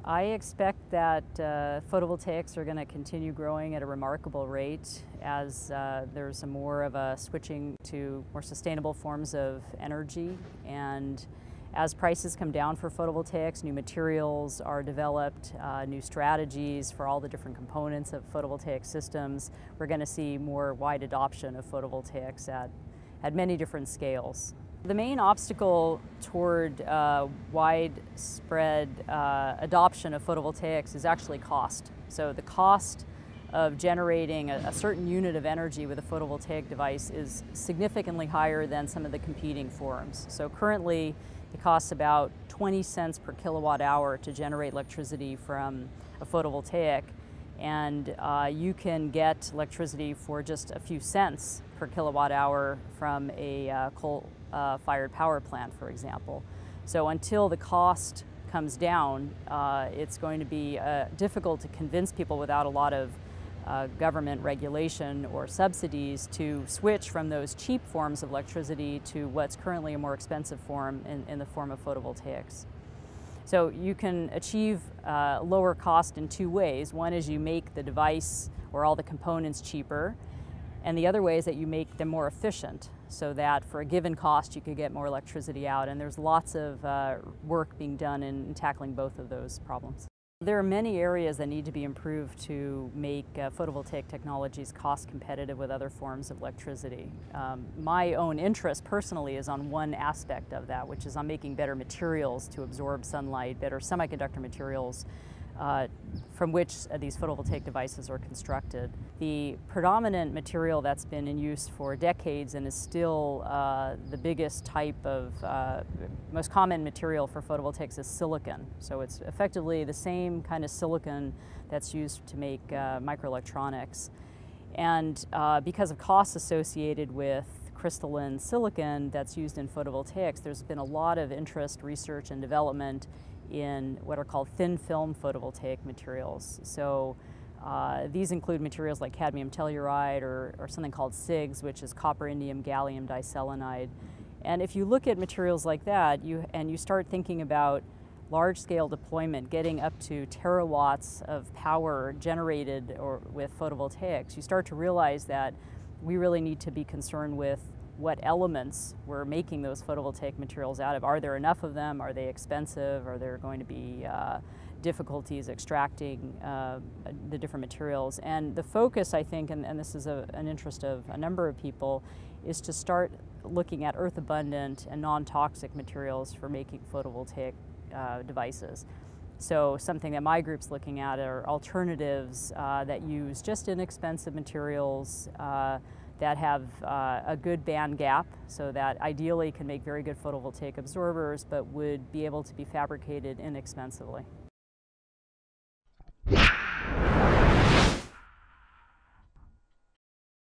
I expect that photovoltaics are going to continue growing at a remarkable rate as there's more of a switching to more sustainable forms of energy, and as prices come down for photovoltaics, new materials are developed, new strategies for all the different components of photovoltaic systems. We're going to see more wide adoption of photovoltaics at many different scales. The main obstacle toward widespread adoption of photovoltaics is actually cost. So the cost of generating a certain unit of energy with a photovoltaic device is significantly higher than some of the competing forms. So currently it costs about 20 cents per kilowatt hour to generate electricity from a photovoltaic, and you can get electricity for just a few cents per kilowatt hour from a coal-fired power plant, for example. So until the cost comes down, it's going to be difficult to convince people without a lot of government regulation or subsidies to switch from those cheap forms of electricity to what's currently a more expensive form in the form of photovoltaics. So you can achieve lower cost in two ways. One is you make the device or all the components cheaper, and the other way is that you make them more efficient so that for a given cost you could get more electricity out, and there's lots of work being done in tackling both of those problems. There are many areas that need to be improved to make photovoltaic technologies cost competitive with other forms of electricity. My own interest personally is on one aspect of that, which is on making better materials to absorb sunlight, better semiconductor materials from which these photovoltaic devices are constructed. The predominant material that's been in use for decades and is still the biggest type of, most common material for photovoltaics is silicon. So it's effectively the same kind of silicon that's used to make microelectronics. And because of costs associated with crystalline silicon that's used in photovoltaics, there's been a lot of interest, research, and development in what are called thin film photovoltaic materials. So these include materials like cadmium telluride or something called SIGs, which is copper indium gallium diselenide. And if you look at materials like that and you start thinking about large-scale deployment, getting up to terawatts of power generated with photovoltaics, you start to realize that we really need to be concerned with what elements we're making those photovoltaic materials out of. Are there enough of them? Are they expensive? Are there going to be difficulties extracting the different materials? And the focus, I think, and this is an interest of a number of people, is to start looking at earth-abundant and non-toxic materials for making photovoltaic devices. So something that my group's looking at are alternatives that use just inexpensive materials that have a good band gap, so that ideally can make very good photovoltaic absorbers, but would be able to be fabricated inexpensively.